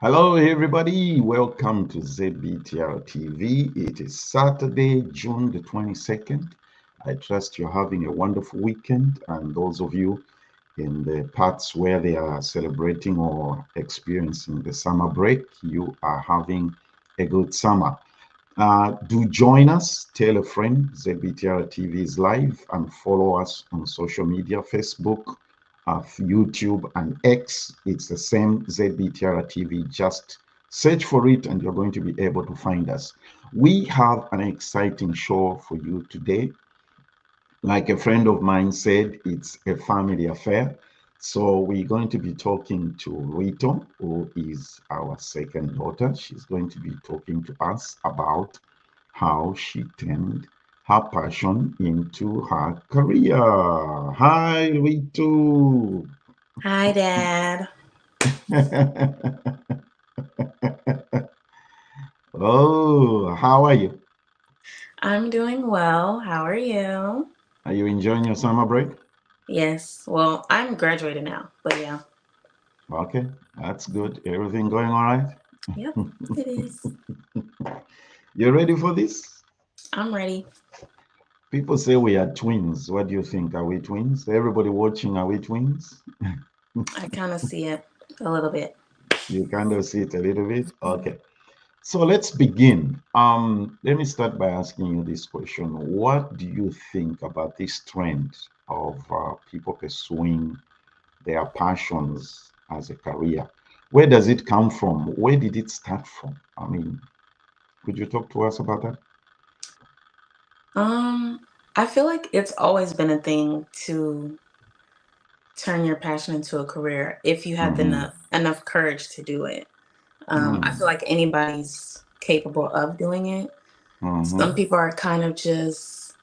Hello, everybody. Welcome to ZBTR TV. It is Saturday, June the 22nd. I trust you're having a wonderful weekend, and those of you in the parts where they are celebrating or experiencing the summer break, you are having a good summer. Do join us, tell a friend. ZBTR TV is live, and follow us on social media, Facebook, YouTube, and X. It's the same, ZBTR TV. Just search for it and you're going to be able to find us. We have an exciting show for you today. Like a friend of mine said, it's a family affair. So we're going to be talking to Lwito, who is our second daughter. She's going to be talking to us about how she turned her passion into her career. Hi, Lwito. Hi, Dad. Oh, how are you? I'm doing well. How are you? Are you enjoying your summer break? Yes. Well, I'm graduating now, but yeah. Okay, that's good. Everything going all right? Yep, it is. You ready for this? I'm ready. People say we are twins. What do you think? Are we twins? Everybody watching, are we twins? I kind of see it a little bit. You kind of see it a little bit? Okay. So let's begin. Let me start by asking you this question. What do you think about this trend of people pursuing their passions as a career? Where does it come from? Where did it start from? I mean, could you talk to us about that? Um, I feel like it's always been a thing to turn your passion into a career if you have Mm-hmm. enough courage to do it. I Mm-hmm. feel like anybody's capable of doing it. Some Mm-hmm. people are kind of just,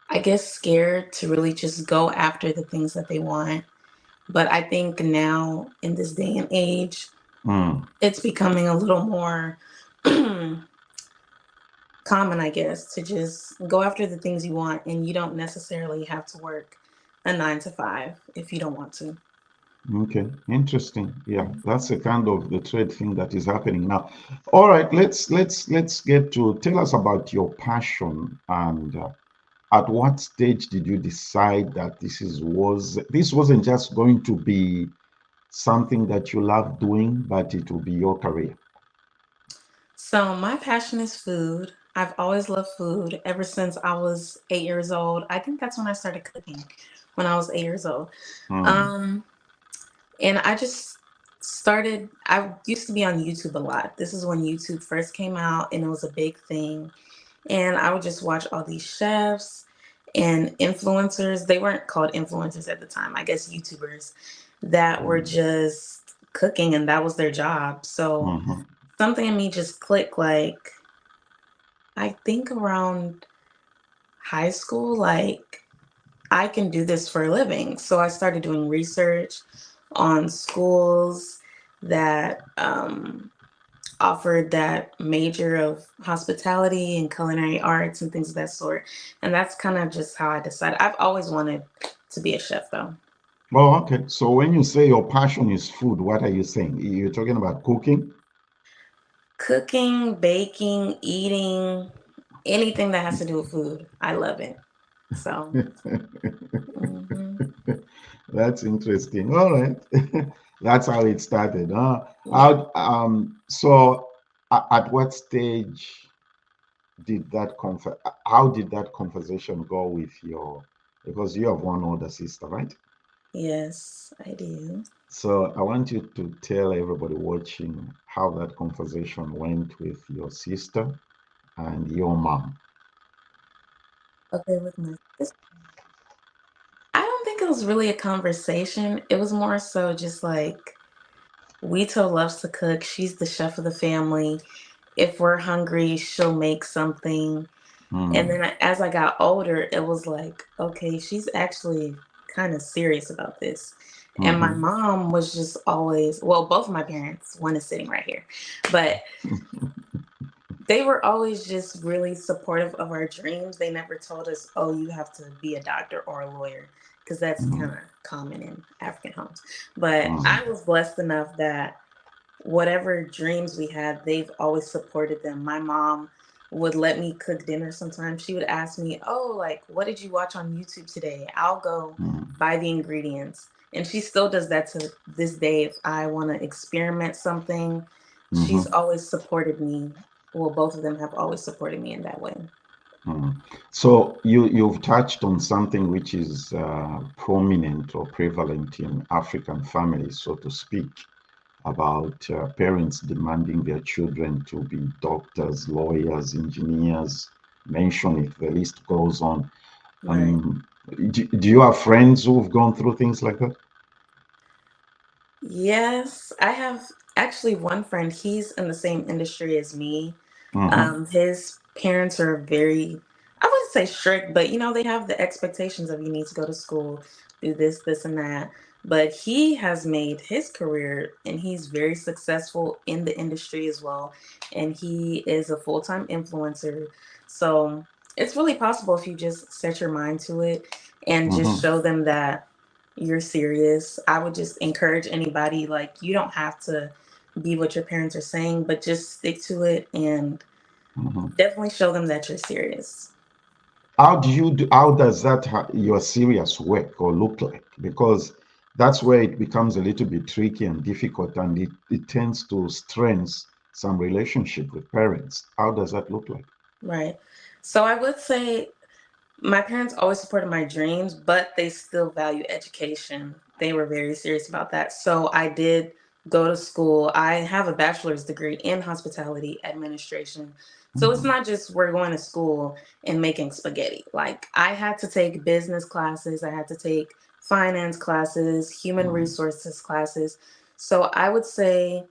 I guess, scared to really just go after the things that they want. But I think now in this day and age, Mm. it's becoming a little more common, I guess, to just go after the things you want and you don't necessarily have to work a 9 to 5 if you don't want to. Okay, interesting. Yeah, that's a kind of the trade thing that is happening now. All right, let's get to tell us about your passion and at what stage did you decide that this wasn't just going to be something that you love doing, but it will be your career? So, my passion is food. I've always loved food ever since I was 8 years old. I think that's when I started cooking, when I was 8 years old. Mm, Um, And I just started, I used to be on YouTube a lot. This is when YouTube first came out and it was a big thing. And I would just watch all these chefs and influencers. They weren't called influencers at the time, I guess YouTubers that were mm, just cooking and that was their job. So mhm, something in me just clicked like, I think around high school, like I can do this for a living. So I started doing research on schools that offered that major of hospitality and culinary arts and things of that sort. And that's kind of just how I decided. I've always wanted to be a chef, though. Oh, okay. So when you say your passion is food, what are you saying? You're talking about cooking? Cooking, baking, eating, anything that has to do with food. I love it. So, hmm That's interesting. All right. That's how it started. Huh? yeah. At what stage how did that conversation go with because you have one older sister, right? Yes, I do. So I want you to tell everybody watching how that conversation went with your sister and your mom. Okay, with my sister. I don't think it was really a conversation. It was more so just like Lwito loves to cook. She's the chef of the family. If we're hungry, she'll make something. And Mm, then as I got older, it was like, okay, she's actually kind of serious about this. And my hmm mom was just always, well, both of my parents, one is sitting right here, but they were always just really supportive of our dreams. They never told us, oh, you have to be a doctor or a lawyer, because that's kind of common in African homes. But I was blessed enough that whatever dreams we had, they've always supported them. My mom would let me cook dinner sometimes. She would ask me, oh, like, what did you watch on YouTube today? I'll go buy the ingredients. And she still does that to this day. If I want to experiment something, she's hmm always supported me. Well, both of them have always supported me in that way. Mm. So you've touched on something which is prominent or prevalent in African families, so to speak, about parents demanding their children to be doctors, lawyers, engineers. Mention it, the list goes on. Right. Um, do you have friends who've gone through things like that? Yes, I have actually one friend. He's in the same industry as me. Hmm His parents are very, I wouldn't say strict, but they have the expectations of you need to go to school, do this, this, and that. But he has made his career and he's very successful in the industry as well. And he is a full-time influencer. So it's really possible if you just set your mind to it and just hmm show them that you're serious. I would just encourage anybody, like, you don't have to be what your parents are saying, but just stick to it and hmm definitely show them that you're serious. How does your serious work or look like? Because that's where it becomes a little bit tricky and difficult, and it tends to strain some relationship with parents. How does that look like? Right. So I would say my parents always supported my dreams, but they still value education. They were very serious about that. So I did go to school. I have a bachelor's degree in hospitality administration. So it's Mhm, not just we're going to school and making spaghetti. Like, I had to take business classes, I had to take finance classes, human mhm, resources classes. So I would say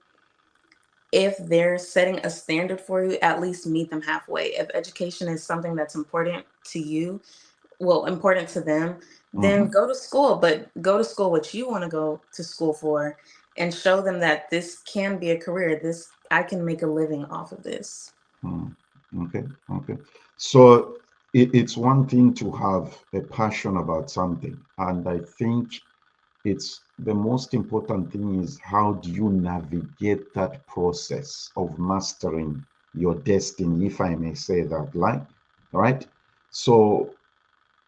if they're setting a standard for you, at least meet them halfway. If education is something that's important to you, well, important to them, then mhm, go to school, but go to school what you want to go to school for and show them that this can be a career. This, I can make a living off of this. mhm. Okay, okay. So it's one thing to have a passion about something, and I think it's the most important thing is how do you navigate that process of mastering your destiny, if I may say that, like, right? So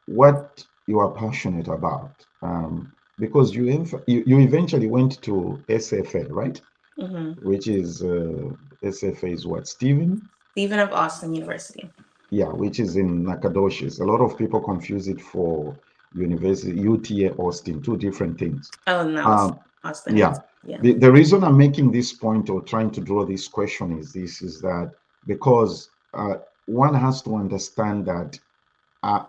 what you are passionate about, because you eventually went to SFA, right? Hmm. Which is SFA is what, Stephen? Stephen of Austin University. Yeah, which is in Nacogdoches. A lot of people confuse it for University UTA Austin, two different things. Oh no, it's Um, Austin. yeah, Yeah. the reason I'm making this point or trying to draw this question is that because one has to understand that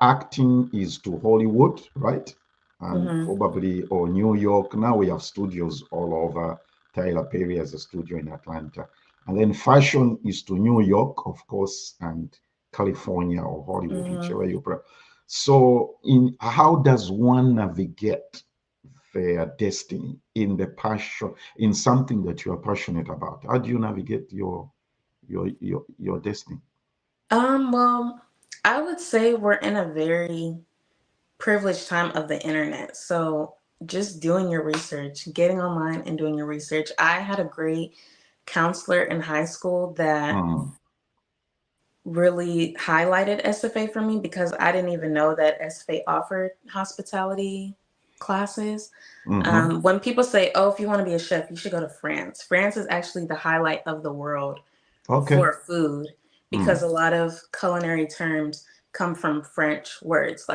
acting is to Hollywood, right? And Hmm. probably, or New York. Now we have studios all over. Tyler Perry has a studio in Atlanta. And then fashion is to New York, of course, and California or Hollywood, Hmm. whichever you prefer. So, in how does one navigate their destiny in the passion, in something that you are passionate about? How do you navigate your destiny? Well, I would say we're in a very privileged time of the internet. So just doing your research, getting online and doing your research. I had a great counselor in high school that Mm, really highlighted SFA for me because I didn't even know that SFA offered hospitality classes. mm-hmm. When people say, "Oh, if you want to be a chef, you should go to France." France is actually the highlight of the world Okay. for food because Mm, a lot of culinary terms come from French words.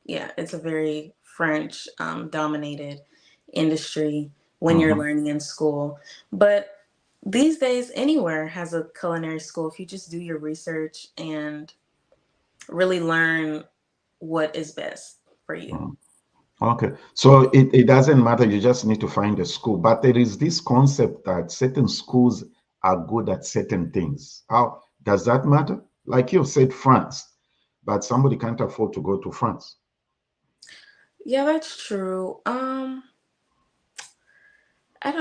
Yeah, it's a very French dominated industry when you're mm-hmm. learning in school. But these days, anywhere has a culinary school if you just do your research and really learn what is best for you. Mm. Okay. So it doesn't matter. You just need to find a school. But there is this concept that certain schools are good at certain things. How does that matter? Like you said, France, but somebody can't afford to go to France. Yeah, that's true.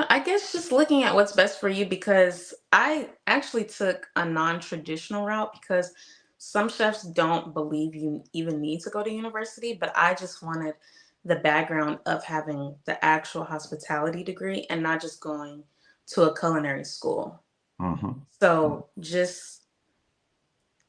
I guess just looking at what's best for you because I actually took a non-traditional route because some chefs don't believe you even need to go to university, but I just wanted the background of having the actual hospitality degree and not just going to a culinary school. Mm-hmm. So just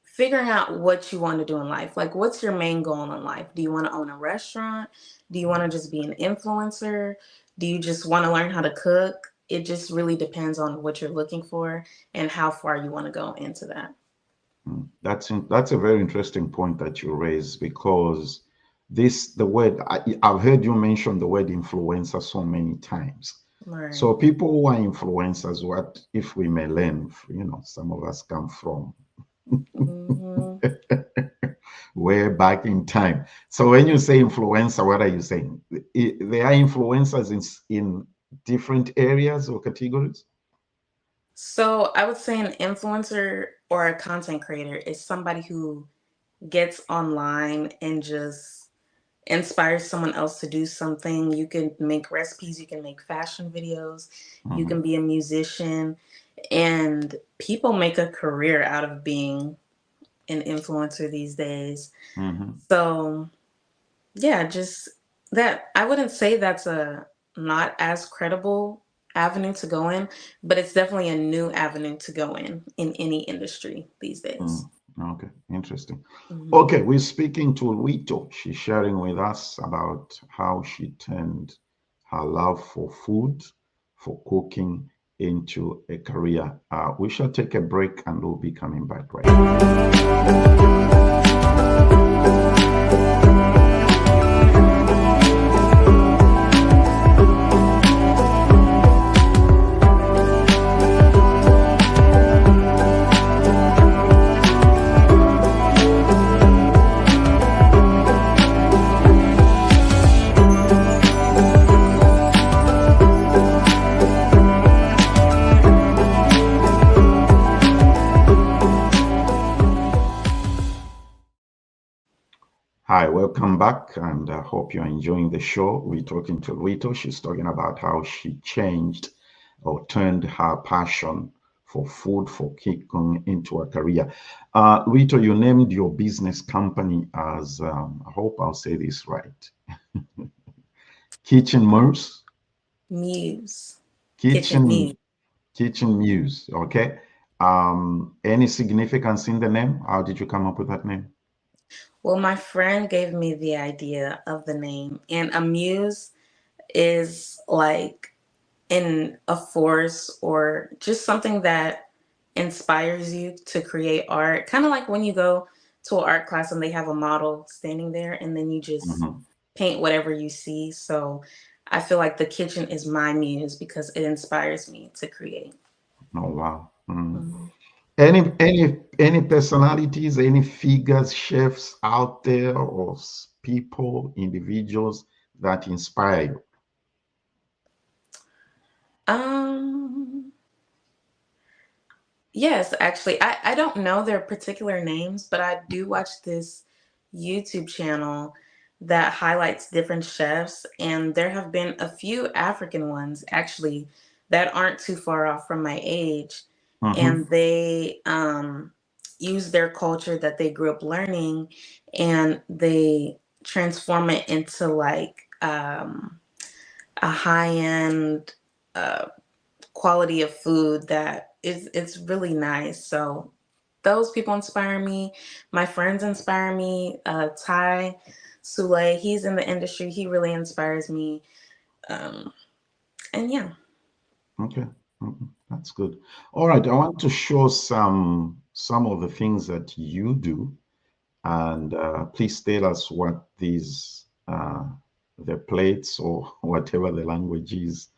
figuring out what you want to do in life. Like, what's your main goal in life? Do you want to own a restaurant? Do you want to just be an influencer? Do you just want to learn how to cook? It just really depends on what you're looking for and how far you want to go into that. That's a very interesting point that you raise because the word I've heard you mention the word influencer so many times. Right. So people who are influencers, what if we may learn, some of us come from Hmm. way back in time. So when you say influencer, what are you saying? They are influencers in different areas or categories? So I would say an influencer or a content creator is somebody who gets online and just inspires someone else to do something. You can make recipes, you can make fashion videos, you Hmm. can be a musician, and people make a career out of being an influencer these days. Hmm. So, yeah, just that I wouldn't say that's a not as credible avenue to go in, but it's definitely a new avenue to go in any industry these days. Mm. Okay, interesting. Mhm. Okay, we're speaking to Lwito. She's sharing with us about how she turned her love for food, for cooking, into a career. We shall take a break and we'll be coming back right away. Hi, welcome back, and I hope you're enjoying the show. We're talking to Lwito. She's talking about how she changed or turned her passion for food, for cooking into a career. Lwito, you named your business company as, I hope I'll say this right, Kitchen Muse, Muse, kitchen Kitchen muse. Kitchen Muse. Okay. Any significance in the name? How did you come up with that name? Well, my friend gave me the idea of the name, and a muse is like in a force or just something that inspires you to create art. Kind of like when you go to an art class and they have a model standing there and then you just Mhm. paint whatever you see. So I feel like the kitchen is my muse because it inspires me to create. Oh, wow. Mm. Mhm. Any personalities, any figures, chefs out there, or people, individuals that inspire you? Um, yes, actually, I don't know their particular names, but I do watch this YouTube channel that highlights different chefs, and there have been a few African ones actually that aren't too far off from my age, Hmm. and they use their culture that they grew up learning, and they transform it into like a high end quality of food that is it's really nice. So those people inspire me. My friends inspire me. Ty Sule, he's in the industry. He really inspires me. Um, and yeah. Okay. That's good. All right. I want to show some of the things that you do, and please tell us what these the plates or whatever the language is,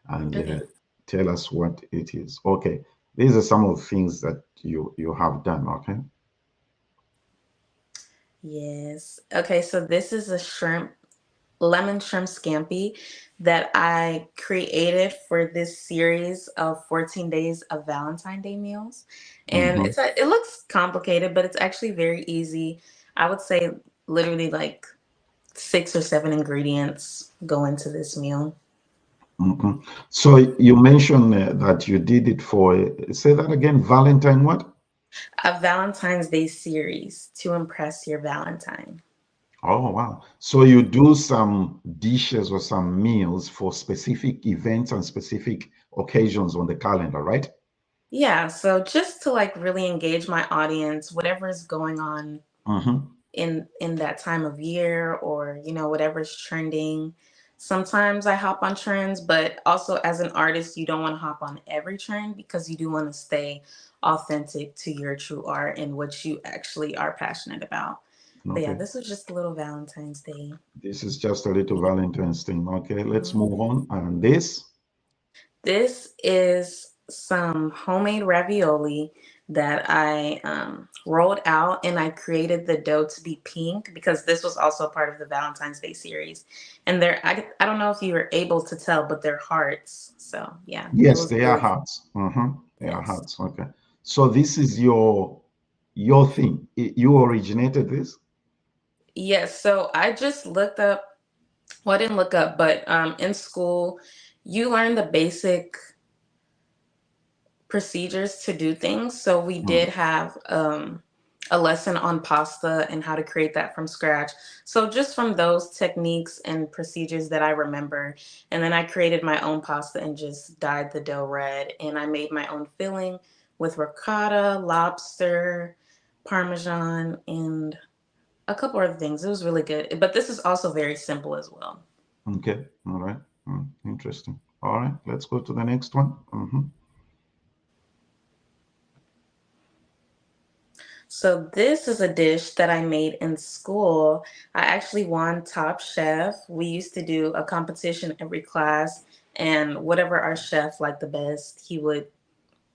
and Okay. tell us what it is. Okay. These are some of the things that you have done. Okay. Yes. Okay, so this is a lemon shrimp scampi that I created for this series of 14 days of Valentine Day meals. And Mm-hmm. it looks complicated, but it's actually very easy. I would say literally like 6 or 7 ingredients go into this meal. Mm-hmm. So you mentioned that you did it for, say that again, Valentine what? A Valentine's Day series to impress your Valentine. Oh, wow. So you do some dishes or some meals for specific events and specific occasions on the calendar, right? Yeah, so just to like really engage my audience, whatever is going on Mm-hmm. in that time of year, or whatever's trending. Sometimes I hop on trends, but also as an artist you don't want to hop on every trend because you do want to stay authentic to your true art and what you actually are passionate about. But yeah, Okay. this was just a little Valentine's Day. This is just a little Valentine's thing. Okay, let's Mhm. move on. And this? This is some homemade ravioli that I rolled out, and I created the dough to be pink because this was also part of the Valentine's Day series. And I don't know if you were able to tell, but they're hearts. So yeah, it Yes, was they are really hearts. Mm-hmm. They are yes. hearts. Okay. So this is your thing. You originated this? Yes. So I just looked up, well, I didn't look up, but in school, you learn the basic procedures to do things. So we did Mm. have a lesson on pasta and how to create that from scratch. So just from those techniques and procedures that I remember, and then I created my own pasta and just dyed the dough red, and I made my own filling with ricotta, lobster, parmesan, and a couple other things. It was really good. But this is also very simple as well. Okay. All right. Interesting. All right. Let's go to the next one. Mm-hmm. So this is a dish that I made in school. I actually won Top Chef. We used to do a competition every class, and whatever our chef liked the best, he would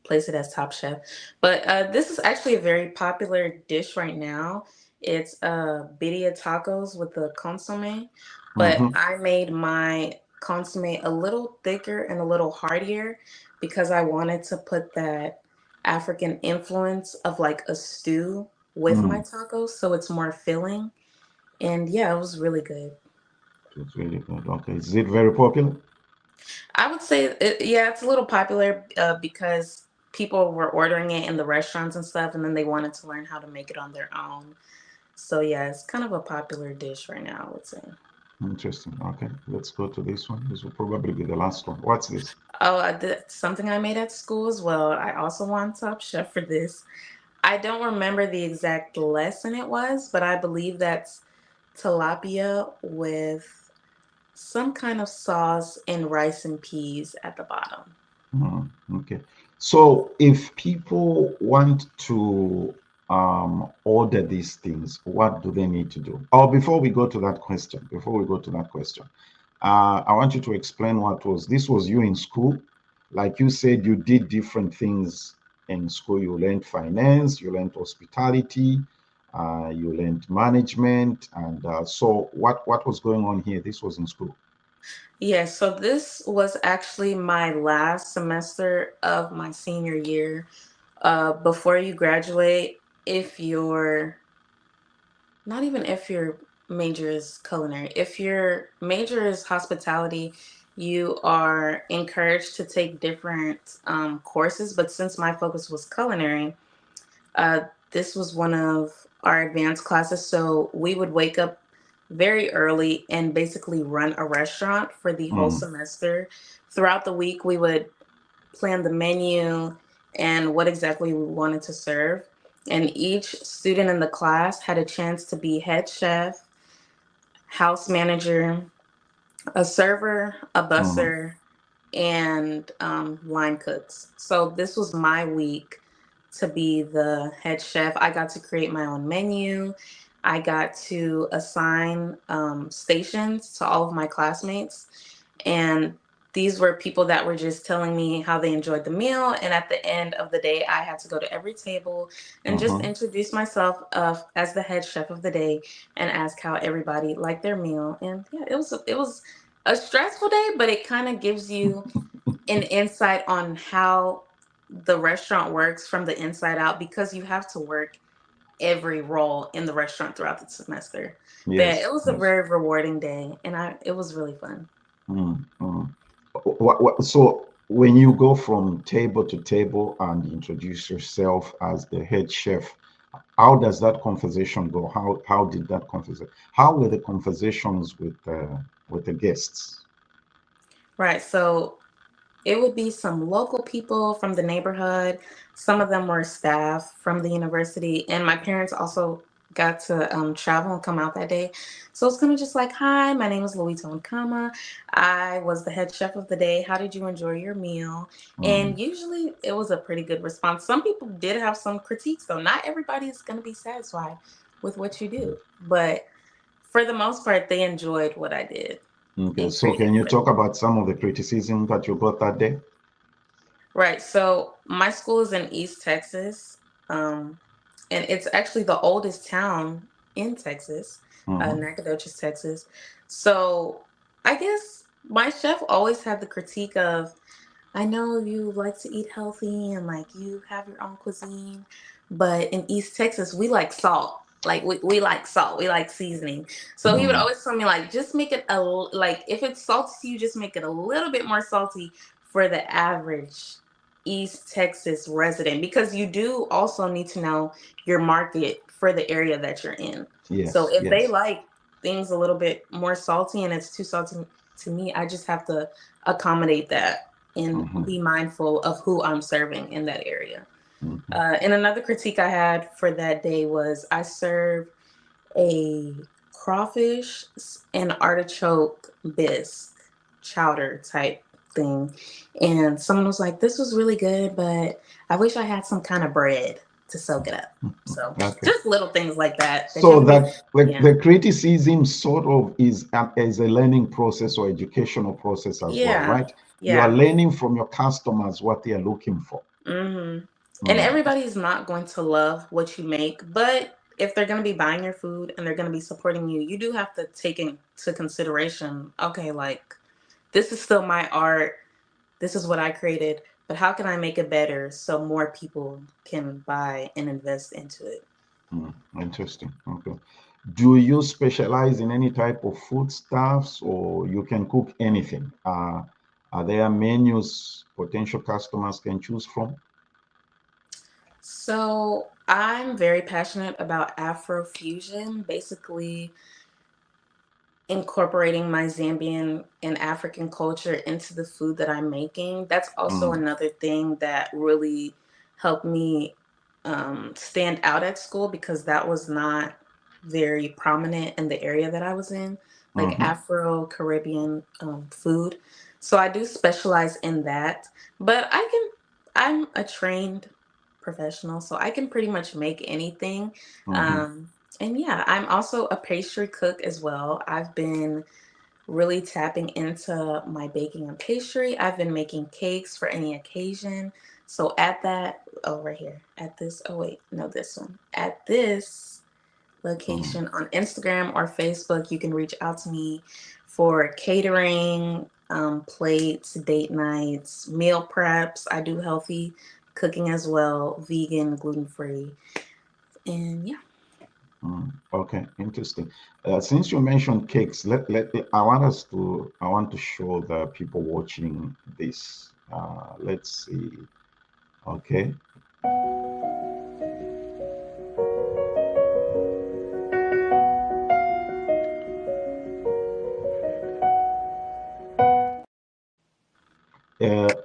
place it as Top Chef. But this is actually a very popular dish right now. It's birria tacos with the consomme, but Mm-hmm. I made my consomme a little thicker and a little heartier because I wanted to put that African influence of like a stew with my Mm. tacos so it's more filling. And yeah, it was really good. It's really good. Okay. Is it very popular? I would say, yeah, it's a little popular because people were ordering it in the restaurants and stuff, and then they wanted to learn how to make it on their own. So yeah, it's kind of a popular dish right now, I would say. Interesting. Okay. Let's go to this one. This will probably be the last one. What's this? Oh, I did something I made at school as well. I also won Top Chef for this. I don't remember the exact lesson it was, but I believe that's tilapia with some kind of sauce and rice and peas at the bottom. Okay. So if people want to order these things, what do they need to do? Oh, before we go to that question, I want you to explain what was this was you in school. Like you said, you did different things in school. You learned finance, you learned hospitality, you learned management, and so what was going on here? This was in school. Yeah, so this was actually my last semester of my senior year. Before you graduate, if you're not even if your major is culinary, if your major is hospitality, you are encouraged to take different courses. But since my focus was culinary, uh, this was one of our advanced classes. So we would wake up very early and basically run a restaurant for the whole Mm, semester. Throughout the week, we would planned the menu and what exactly we wanted to serve. And each student in the class had a chance to be head chef, house manager, a server, a Mm-hmm. busser, and line cooks. So this was my week to be the head chef. I got to create my own menu. I got to assign stations to all of my classmates. And these were people that were just telling me how they enjoyed the meal. And at the end of the day, I had to go to every table and just Mm-hmm. introduce myself as the head chef of the day and ask how everybody liked their meal. And yeah, it was a stressful day, but it kind of gives you an insight on how the restaurant works from the inside out because you have to work every role in the restaurant throughout the semester. But Yes, it was a yes. very rewarding day and it was really fun. Mm-hmm. So when you go from table to table and introduce yourself as the head chef, how does that conversation go? How did that conversation? How were the conversations with the guests? Right. So it would be some local people from the neighborhood. Some of them were staff from the university, and my parents also got to travel and come out that day. So it's kind of just like, "Hi, my name is Lwito Nkhama. I was the head chef of the day. How did you enjoy your meal?" Mm, And usually, it was a pretty good response. Some people did have some critiques, though. Not everybody is going to be satisfied with what you do, but for the most part, they enjoyed what I did okay, in so creating can you for them. talk about some of the criticism that you got that day? Right. So my school is in East Texas, um, and it's actually the oldest town in Texas, Mm-hmm. Nacogdoches, Texas. So I guess my chef always had the critique of, I know you like to eat healthy and like you have your own cuisine, but in East Texas, we like salt. Like we like salt, we like seasoning. So he would Mm, always tell me like, just make it like if it's salty to you, just make it a little bit more salty for the average East Texas resident because you do also need to know your market for the area that you're in. So yes, if they yes. like things a little bit more salty and it's too salty to me, I just have to accommodate that and Mm-hmm. be mindful of who I'm serving in that area. Mm-hmm. And another critique I had for that day was I served a crawfish and artichoke bisque chowder type thing. And someone was like, "This was really good, but I wish I had some kind of bread to soak it up." So Okay. just little things like that you So have to be, that like yeah. the criticism sort of is a learning process or educational process as well, Yeah. right? You are Yeah. learning from your customers what they are looking for. hmm And Mm, everybody's not going to love what you make, but if they're going to be buying your food and they're going to be supporting you, you do have to take into consideration, okay, like this is still my art. This is what I created, but how can I make it better so more people can buy and invest into it? interesting. Okay. Do you specialize in any type of foodstuffs or you can cook anything? Are there menus potential customers can choose from? So I'm very passionate about Afrofusion, basically incorporating my Zambian and African culture into the food that I'm making. That's also Mm, another thing that really helped me stand out at school because that was not very prominent in the area that I was in, like mhm, Afro Caribbean food. So I do specialize in that, but I'm a trained professional, so I can pretty much make anything. mhm, And yeah, I'm also a pastry cook as well. I've been really tapping into my baking and pastry. I've been making cakes for any occasion. So at that, over here, at this, oh wait, no, this one. At this mm. location on Instagram or Facebook, you can reach out to me for catering, plates, date nights, meal preps. I do healthy cooking as well, vegan, gluten free. And yeah. Okay, interesting. Since you mentioned cakes, I want to show the people watching this. Let's see. Okay.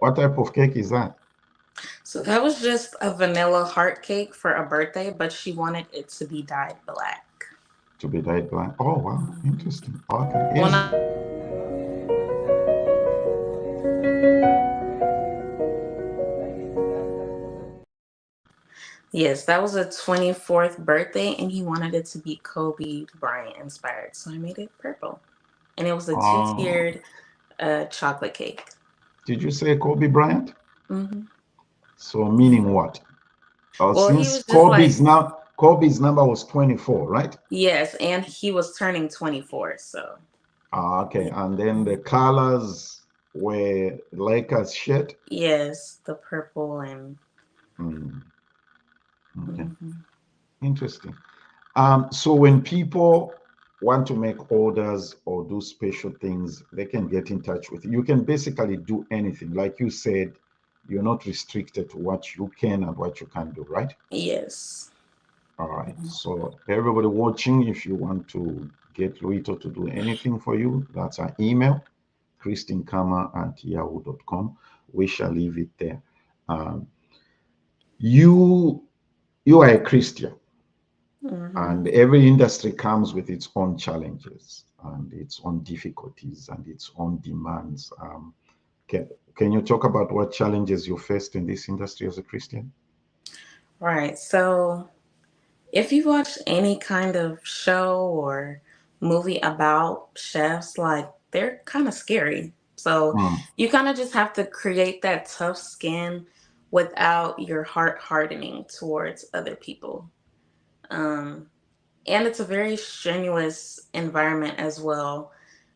What type of cake is that? So that was just a vanilla heart cake for a birthday, but she wanted it to be dyed black. To be dyed black. Oh wow, interesting. Okay. When Is I was telling you about the birthday, that was her 24th Yes, that was a 24th birthday, and he wanted it to be Kobe Bryant inspired. So I made it purple. And it was a uh two-tiered chocolate cake. did you say Kobe Bryant? hmm So meaning what? Well, he Since was just like, Kobe's number was 24, right? yes, and he was turning 24. So, Okay. And then the Mhm. colors were Lakers shirt. Yes, the purple and. Mm, okay. Mhm. Interesting. So when people want to make orders or do special things, they can get in touch with you. You can basically do anything. Like you said, you're not restricted to what you can and what you can't do, right? Yes. All right. Mhm. So everybody watching, if you want to get Lwito to do anything for you, that's our email, christinkhama@yahoo.com. We shall leave it there. Um, you you are a Christian, and Mhm. every industry comes with its own challenges and its own difficulties and its own demands. Can, can you talk about what challenges you faced in this industry as a Christian? Right. So, if you watch any kind of show or movie about chefs, like they're kind of scary. So, Mm, you kind of just have to create that tough skin without your heart hardening towards other people. Um, and it's a very strenuous environment as well.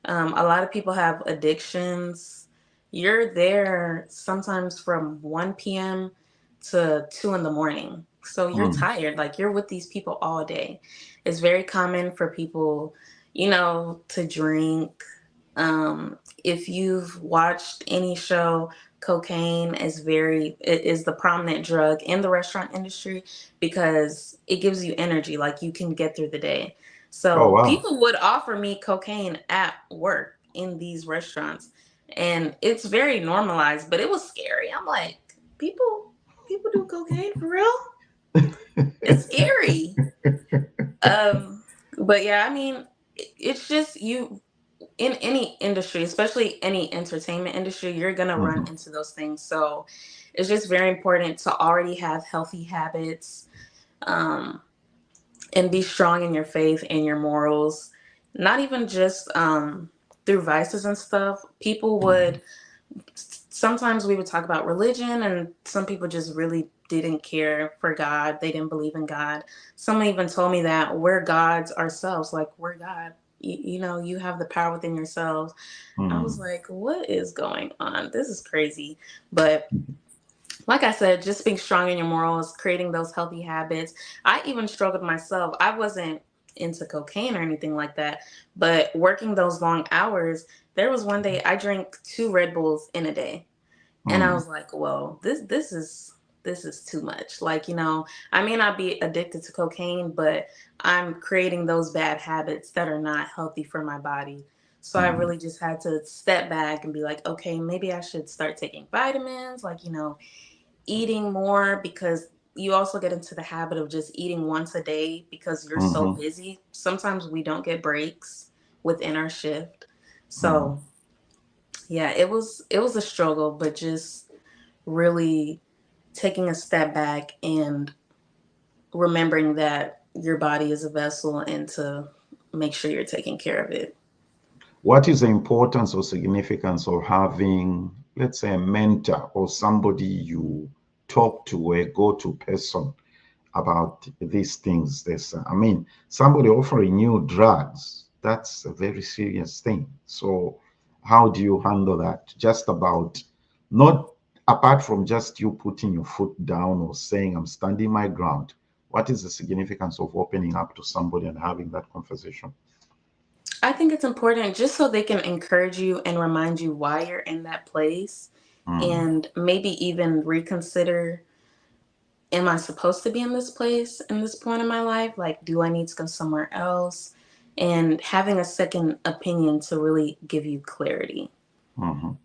A lot of people have addictions. You're there sometimes from 1 p.m. to 2 in the morning. So you're mm, tired. Like you're with these people all day. It's very common for people, to drink. If you've watched any show, cocaine is the prominent drug in the restaurant industry because it gives you energy, like you can get through the day. oh, So wow. people would offer me cocaine at work in these restaurants, and it's very normalized, but it was scary. I'm like, people do cocaine for real? It's scary. Um, but yeah, I mean, it's just you in any industry, especially any entertainment industry, you're gonna run Mhm, into those things. So it's just very important to already have healthy habits, um, and be strong in your faith and your morals. Not even just through vices and stuff. People mhm, would sometimes we would talk about religion, and some people just really didn't care for God. They didn't believe in God. Someone even told me that we're gods ourselves, like we're God. You have the power within yourselves. I was mm, like, what is going on? This is crazy. But like I said, just being strong in your morals, creating those healthy habits. I even struggled myself. I wasn't into cocaine or anything like that, but working those long hours, there was one day I drank 2 Red Bulls in a day. And I mm, was like, "Whoa, this is too much." Like, I may not be addicted to cocaine, but I'm creating those bad habits that are not healthy for my body. So I mm, really just had to step back and be like, "Okay, maybe I should start taking vitamins, like, eating more because you also get into the habit of just eating once a day because you're so mhm, busy. Sometimes we don't get breaks within our shift." mm. So, yeah, it was a struggle, but just really taking a step back and remembering that your body is a vessel and to make sure you're taking care of it. What is the importance or significance of having, let's say, a mentor or somebody you talk to, a go-to person about these things? I mean, somebody offering you drugs, that's a very serious thing. So, how do you handle that? Just about, not apart from just you putting your foot down or saying, I'm standing my ground. What is the significance of opening up to somebody and having that conversation? I think it's important just so they can encourage you and remind you why you're in that place Mm, and maybe even reconsider, am I supposed to be in this place in this point in my life? Like, do I need to go somewhere else? And having a second opinion to really give you clarity. mhm,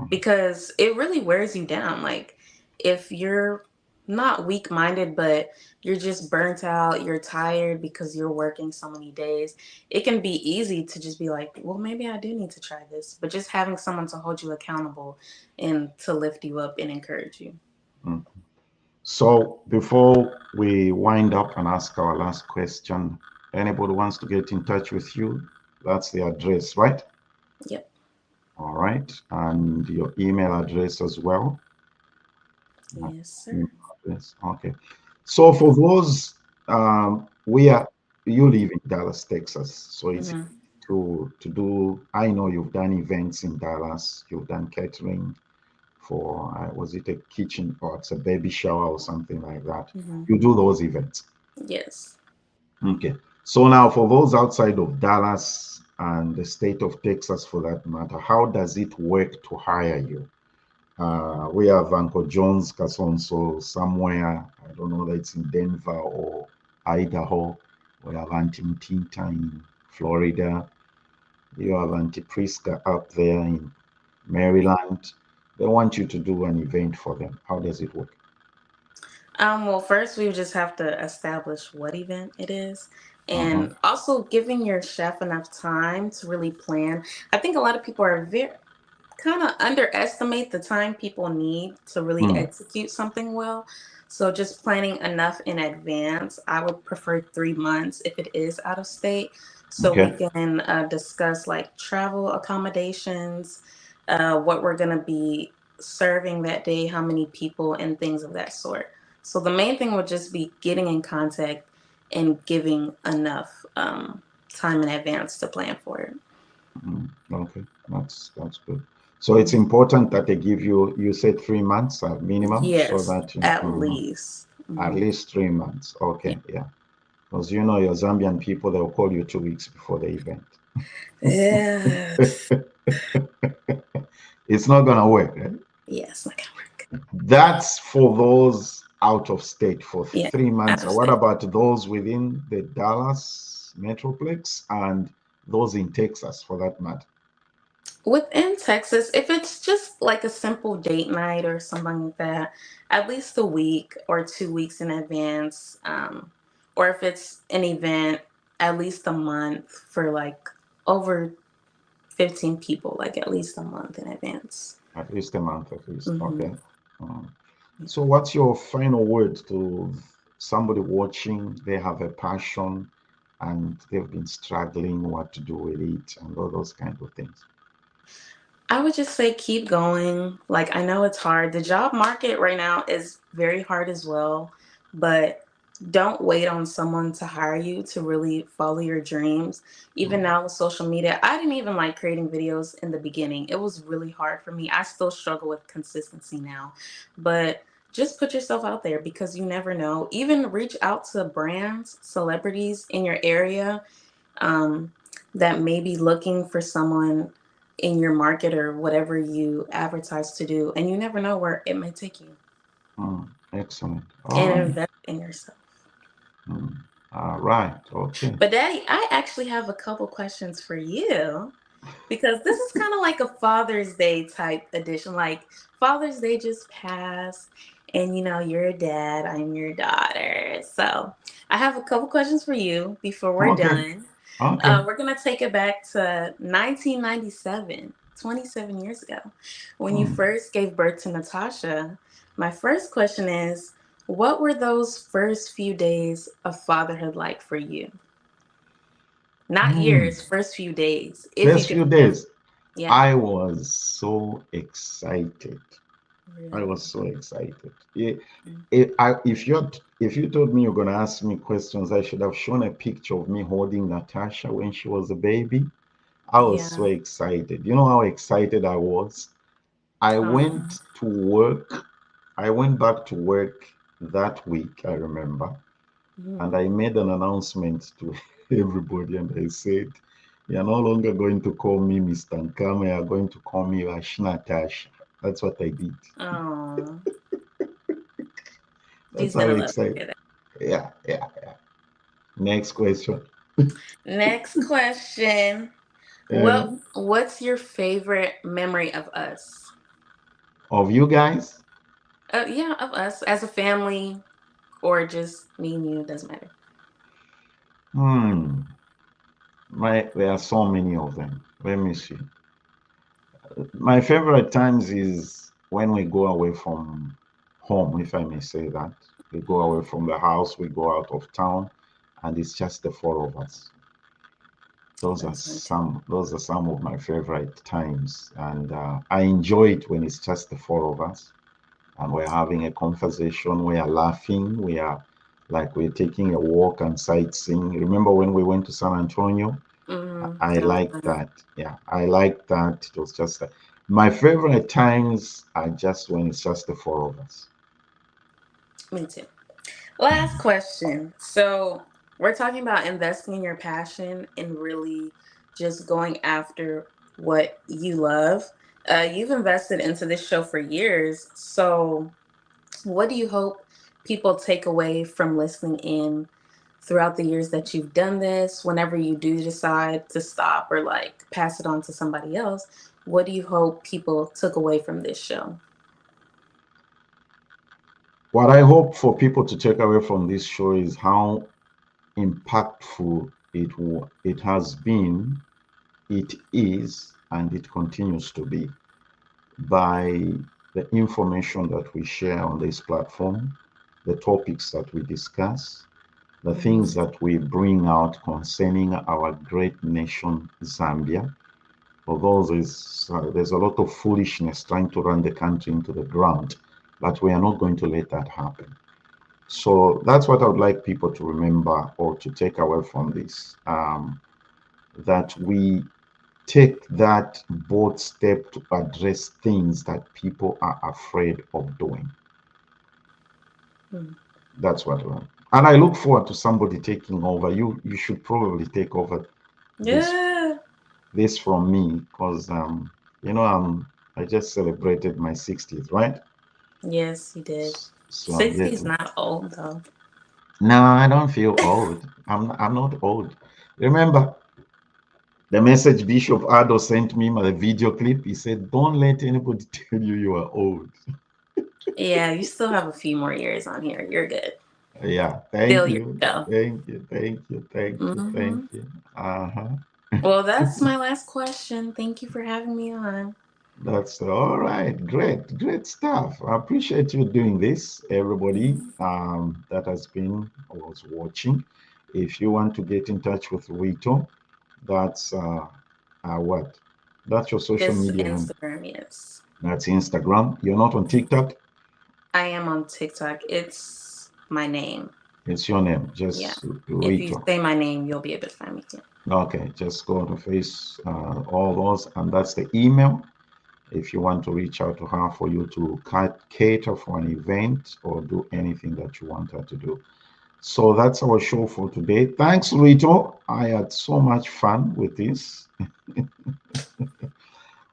because it really wears you down. Like if you're not weak-minded, but you're just burnt out, you're tired because you're working so many days, it can be easy to just be like, well, maybe I do need to try this. But just having someone to hold you accountable and to lift you up and encourage you. Mm. So before we wind up and ask our last question, anybody wants to get in touch with you, that's the address, right? Yep. All right. And your email address as well. Yes, sir. Email address. Okay. So for those, we are, you live in Dallas, Texas. So it's Hmm. to do, I know you've done events in Dallas, you've done catering for, was it a kitchen or it's a baby shower or something like that? Hmm. You do those events. Yes. Okay. So now for those outside of Dallas and the state of Texas for that matter, how does it work to hire you? We have Uncle John's Casonso somewhere. I don't know that it's in Denver or Idaho. We have Auntie Tita in Florida. You have Auntie Priska up there in Maryland. They want you to do an event for them. How does it work? Well, first we just have to establish what event it is, Uh-huh. and also giving your chef enough time to really plan. I think a lot of people are very kind of underestimate the time people need to really Hmm. execute something well. So just planning enough in advance. I would prefer 3 months if it is out of state, so we Okay. can discuss like travel accommodations, what we're gonna be serving that day, how many people, and things of that sort. So the main thing would just be getting in contact and giving enough time in advance to plan for it. Okay, that's good. So it's important that they give you, you said 3 months at minimum, so Yes, that you, at least. at Hmm. least 3 months. Yeah. Okay, yeah. Because you know your Zambian people, they'll call you 2 weeks before the event. Yes. It's not gonna work, right? Yes, not gonna work. That's for those out of state for Yeah, three out months. of What state. about those within the Dallas Metroplex and those in Texas for that matter? Within Texas, if it's just like a simple date night or something like that, at least a week or 2 weeks in advance. Or if it's an event, at least a month for like over 15 people, like at least a month in advance. At least a month, at least. Hmm. Okay. Um, so, what's your final word to somebody watching? They have a passion and they've been struggling what to do with it and all those kinds of things. I would just say keep going. Like, I know it's hard. The job market right now is very hard as well, but don't wait on someone to hire you to really follow your dreams. Even now with social media, I didn't even like creating videos in the beginning. It was really hard for me. I still struggle with consistency now, but just put yourself out there because you never know. Even reach out to brands, celebrities in your area, um, that may be looking for someone in your market or whatever you advertise to do, and you never know where it may take you. Excellent. All And right. invest in yourself. Mm, all right. Okay. But Daddy, I actually have a couple questions for you because this is kind of like a Father's Day type edition. Like Father's Day just passed, and you're a dad, I'm your daughter. So I have a couple questions for you before we're Okay. done. Okay. We're going to take it back to 1997, 27 years ago, when you Mm. first gave birth to Natasha. My first question is, what were those first few days of fatherhood like for you? Not Mm. years, first few days, if you First could few remember. days, Yeah. I was so excited. I Really? was so excited. If you told me you're gonna ask me questions, I should have shown a picture of me holding Natasha when she was a baby. I was so Yeah. excited. You know how excited I was? I Um, went to work. I went back to work that week, I remember, and mhm. I made an announcement to everybody, and I said, "You're no longer going to call me Mr. Nkama, you're going to call me Natasha." That's what I did. Oh, That's he's how gonna love to excited. hear that. Yeah, yeah, yeah. Next question. Next question. Uh, What's your favorite memory of us? Of you guys? Yeah, of us as a family or just me and you, doesn't matter. Hmm. There are so many of them. Let me see. My favorite times is when we go away from home, if I may say that. We go away from the house, we go out of town, and it's just the four of us. That's fun too. Those are some of my favorite times, and I enjoy it when it's just the four of us, and we're having a conversation, we are laughing, we are like we're taking a walk and sightseeing. Remember when we went to San Antonio? I That was like fun. that. Yeah, I like that. It was just my favorite times are just when it's just the four of us. Me too. Last question. So, we're talking about investing in your passion and really just going after what you love. You've invested into this show for years. So, what do you hope people take away from listening in throughout the years that you've done this? Whenever you do decide to stop or like pass it on to somebody else, what do you hope people took away from this show? What I hope for people to take away from this show is how impactful it has been, it is, and it continues to be by the information that we share on this platform, the topics that we discuss, the Mhm. things that we bring out concerning our great nation, Zambia. Although there's a lot of foolishness trying to run the country into the ground, but we are not going to let that happen. So that's what I would like people to remember or to take away from this, that we take that bold step to address things that people are afraid of doing. Mhm. That's what I want. And I look forward to somebody taking over. You should probably take over this Yeah. this from me because you know I just celebrated my 60th, right? Yes, you did. So I'm 60 here is to. not old though. No, I don't feel old. I'm not old. Remember the message Bishop Ado sent me, my video clip. He said, "Don't let anybody tell you you are old." Yeah, you still have a few more years on here. You're good. Yeah, Still thank your you, go. thank you, thank you, thank you, thank Hmm. you. Uh-huh. Well, that's my last question. Thank you for having me on. That's all right. Great, great stuff. I appreciate you doing this, everybody that has been or was watching. If you want to get in touch with Lwito, that's what? That's your social Just media hand. Instagram, yes. That's Instagram. You're not on TikTok. I am on TikTok. It's my name. It's your name, Yeah. just If you Lwito. say my name, you'll be able to find me too. Okay, just go to face all those, and that's the email. If you want to reach out to her for you to cater for an event or do anything that you want her to do. So that's our show for today. Thanks, Rito. I had so much fun with this.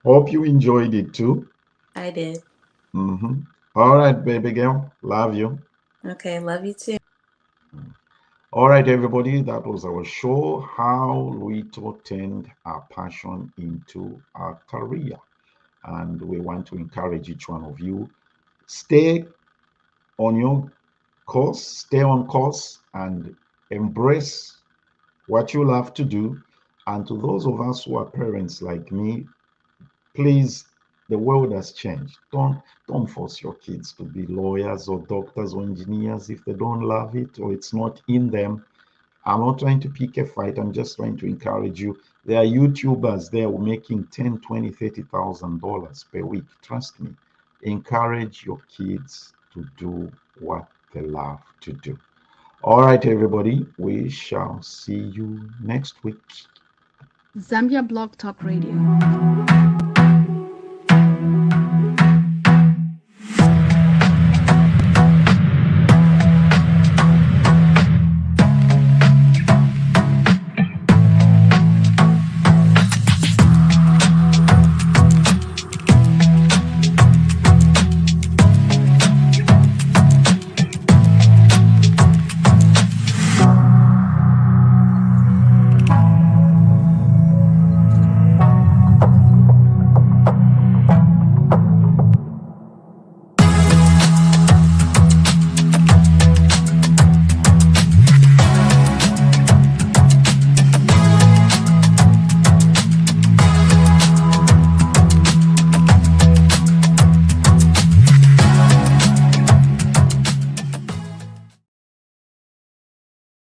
Hope you enjoyed it too. I did. Hmm. All right, baby girl. Love you. Okay, love you too. All right, everybody. That was our show. How Rito turned our passion into our career. And we want to encourage each one of you. Stay on your course, stay on course, and embrace what you love to do. And to those of us who are parents like me, please, the world has changed. Don't force your kids to be lawyers or doctors or engineers if they don't love it or it's not in them. I'm not trying to pick a fight. I'm just trying to encourage you. There are YouTubers there making 10, 20, $30,000 per week. Trust me. Encourage your kids to do what they love to do. All right, everybody. We shall see you next week. Zambia Blog Talk Radio.